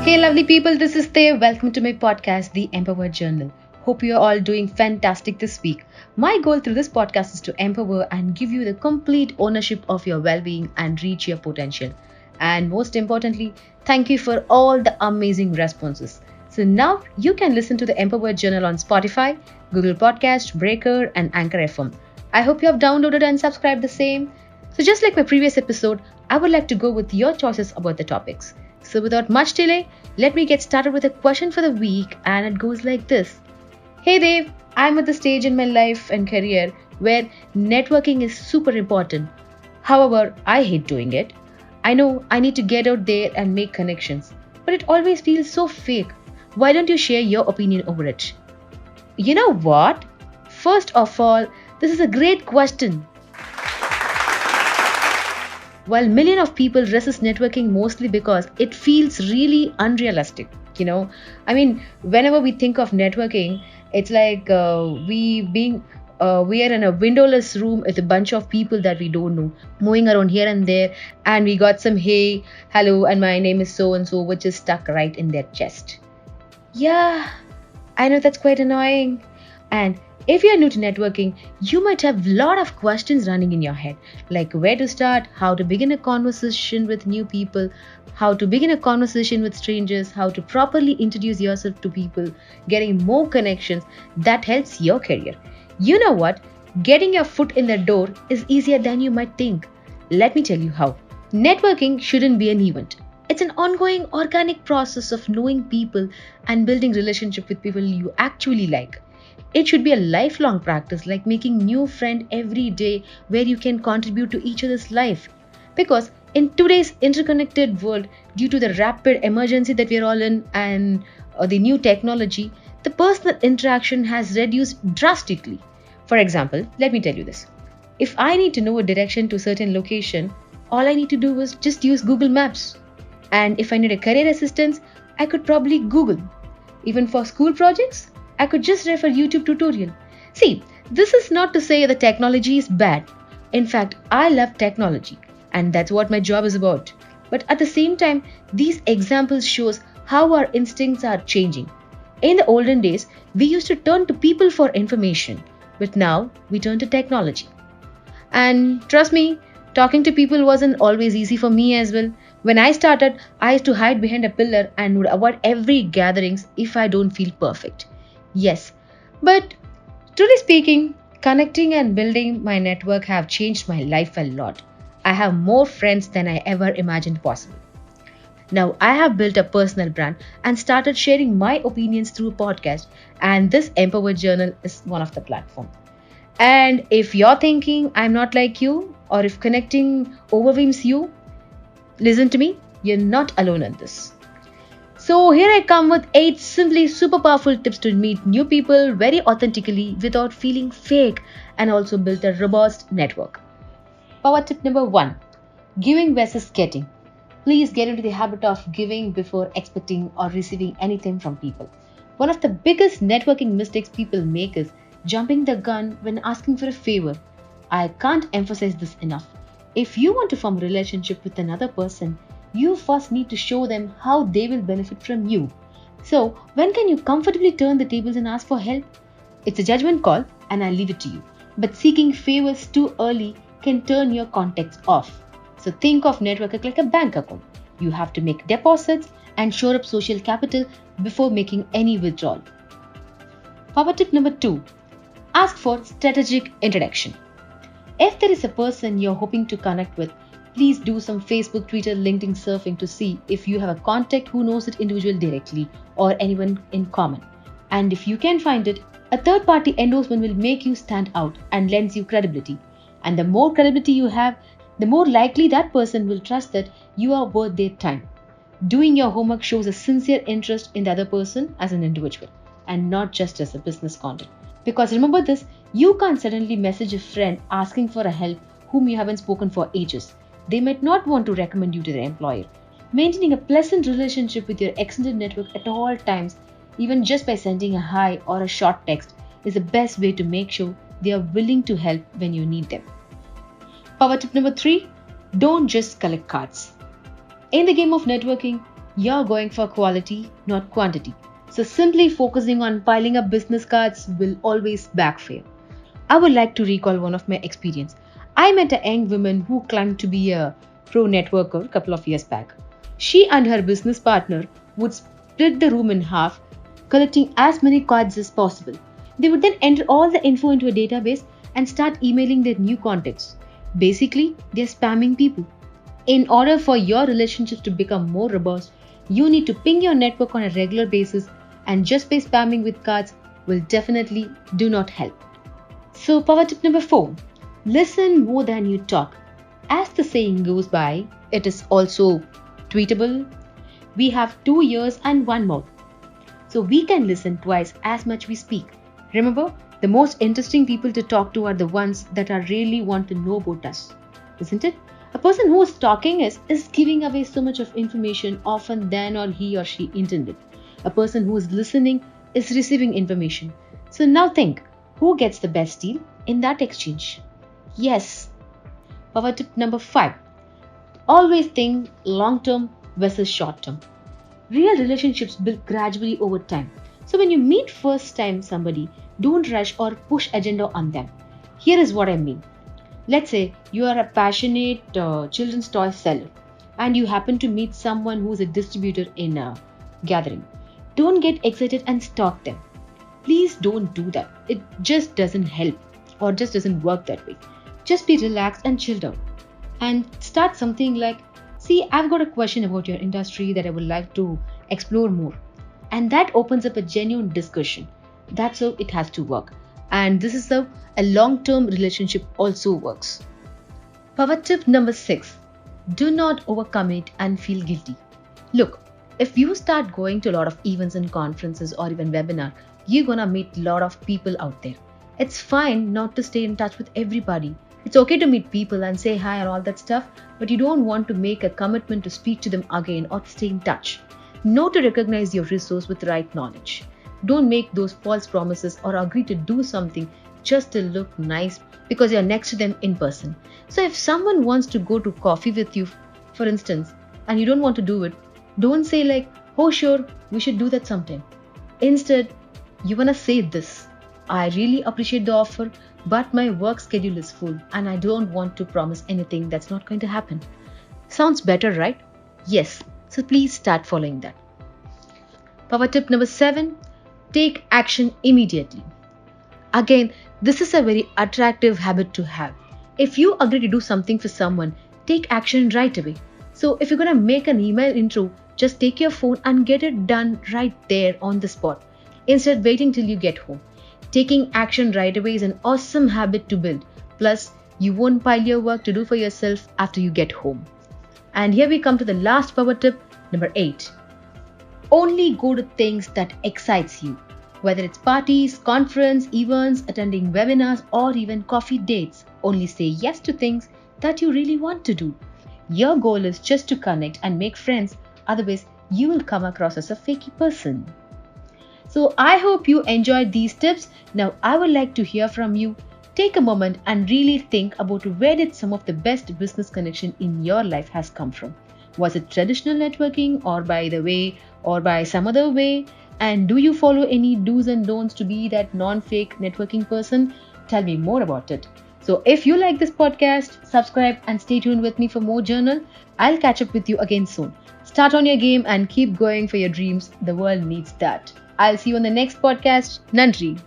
Hey, lovely people, this is Dev. Welcome to my podcast, The Empower Journal. Hope you're all doing fantastic this week. My goal through this podcast is to empower and give you the complete ownership of your well being and reach your potential. And most importantly, thank you for all the amazing responses. So now you can listen to the Empower Journal on Spotify, Google Podcast, Breaker, and Anchor FM. I hope you have downloaded and subscribed the same. So just like my previous episode, I would like to go with your choices about the topics. So without much delay, let me get started with a question for the week, and it goes like this. Hey Dave, I'm at the stage in my life and career where networking is super important. However, I hate doing it. I know I need to get out there and make connections, but it always feels so fake. Why don't you share your opinion over it? You know what? First of all, this is a great question. While millions of people resist networking mostly because it feels really unrealistic. Whenever we think of networking, it's like we are in a windowless room with a bunch of people that we don't know, moving around here and there, and we got some hey, hello, and my name is so and so, which is stuck right in their chest. Yeah, I know that's quite annoying. And if you're new to networking, you might have a lot of questions running in your head, like where to start, how to begin a conversation with new people, how to begin a conversation with strangers, how to properly introduce yourself to people, getting more connections that helps your career. You know what? Getting your foot in the door is easier than you might think. Let me tell you how. Networking shouldn't be an event. It's an ongoing organic process of knowing people and building relationship with people you actually like. It should be a lifelong practice, like making new friends every day where you can contribute to each other's life. Because in today's interconnected world, due to the rapid emergency that we're all in and the new technology, the personal interaction has reduced drastically. For example, let me tell you this. If I need to know a direction to a certain location, all I need to do is just use Google Maps. And if I need a career assistance, I could probably Google. Even for school projects, I could just refer YouTube tutorial. See, this is not to say that technology is bad. In fact, I love technology, and that's what my job is about. But at the same time, these examples shows how our instincts are changing. In the olden days, we used to turn to people for information, but now we turn to technology. And trust me, talking to people wasn't always easy for me as well. When I started, I used to hide behind a pillar and would avoid every gatherings if I don't feel perfect. Yes, but truly speaking, connecting and building my network have changed my life a lot. I have more friends than I ever imagined possible. Now I have built a personal brand and started sharing my opinions through a podcast, and this Empower Journal is one of the platforms. And if you're thinking I'm not like you, or if connecting overwhelms you, listen to me, you're not alone in this. So here I come with 8 simply super powerful tips to meet new people very authentically without feeling fake, and also build a robust network. Power tip number 1. Giving versus getting. Please get into the habit of giving before expecting or receiving anything from people. One of the biggest networking mistakes people make is jumping the gun when asking for a favor. I can't emphasize this enough. If you want to form a relationship with another person, you first need to show them how they will benefit from you. So, when can you comfortably turn the tables and ask for help? It's a judgment call, and I'll leave it to you. But seeking favors too early can turn your contacts off. So think of networking like a bank account. You have to make deposits and shore up social capital before making any withdrawal. Power tip number 2. Ask for strategic introduction. If there is a person you're hoping to connect with, please do some Facebook, Twitter, LinkedIn surfing to see if you have a contact who knows that individual directly or anyone in common. And if you can find it, a third-party endorsement will make you stand out and lends you credibility. And the more credibility you have, the more likely that person will trust that you are worth their time. Doing your homework shows a sincere interest in the other person as an individual and not just as a business content. Because remember this, you can't suddenly message a friend asking for a help whom you haven't spoken for ages. They might not want to recommend you to their employer. Maintaining a pleasant relationship with your extended network at all times, even just by sending a hi or a short text, is the best way to make sure they are willing to help when you need them. Power tip number 3, don't just collect cards. In the game of networking, You're going for quality, not quantity. So simply focusing on piling up business cards will always backfire. I would like to recall one of my experience. I met a young woman who claimed to be a pro networker a couple of years back. She and her business partner would split the room in half, collecting as many cards as possible. They would then enter all the info into a database and start emailing their new contacts. Basically, they're spamming people. In order for your relationships to become more robust, you need to ping your network on a regular basis, and just by spamming with cards will definitely do not help. So, power tip number 4, listen more than you talk. As the saying goes by, it is also tweetable. We have 2 ears and 1 mouth, so we can listen twice as much we speak. Remember, the most interesting people to talk to are the ones that are really want to know about us, isn't it? A person who is talking is giving away so much of information often than or he or she intended. A person who is listening is receiving information. So now think, who gets the best deal in that exchange? Yes. Power tip number 5. Always think long term versus short term. Real relationships build gradually over time. So when you meet first time somebody, don't rush or push agenda on them. Here is what I mean. Let's say you are a passionate children's toy seller and you happen to meet someone who is a distributor in a gathering. Don't get excited and stalk them. Please don't do that. It just doesn't help or just doesn't work that way. Just be relaxed and chilled out and start something like, see, I've got a question about your industry that I would like to explore more. And that opens up a genuine discussion. That's how it has to work. And this is how a long-term relationship also works. Power tip number 6. Do not overcommit and feel guilty. Look, if you start going to a lot of events and conferences or even webinar, you're gonna meet a lot of people out there. It's fine not to stay in touch with everybody. It's okay to meet people and say hi and all that stuff, but you don't want to make a commitment to speak to them again or to stay in touch. Know to recognize your resource with right knowledge. Don't make those false promises or agree to do something just to look nice because you're next to them in person. So if someone wants to go to coffee with you, for instance, and you don't want to do it, don't say like, oh sure, we should do that sometime. Instead, you want to say this: I really appreciate the offer, but my work schedule is full and I don't want to promise anything that's not going to happen. Sounds better, right? Yes. So please start following that. Power tip number 7. Take action immediately. Again, this is a very attractive habit to have. If you agree to do something for someone, take action right away. So if you're going to make an email intro, just take your phone and get it done right there on the spot, instead waiting till you get home. Taking action right away is an awesome habit to build. Plus, you won't pile your work to do for yourself after you get home. And here we come to the last power tip, number 8. Only go to things that excites you. Whether it's parties, conference, events, attending webinars, or even coffee dates, only say yes to things that you really want to do. Your goal is just to connect and make friends, otherwise you will come across as a fakey person. So I hope you enjoyed these tips. Now I would like to hear from you. Take a moment and really think about where did some of the best business connection in your life has come from. Was it traditional networking or by the way or by some other way? And do you follow any do's and don'ts to be that non-fake networking person? Tell me more about it. So if you like this podcast, subscribe and stay tuned with me for more journal. I'll catch up with you again soon. Start on your game and keep going for your dreams. The world needs that. I'll see you on the next podcast. Nandri.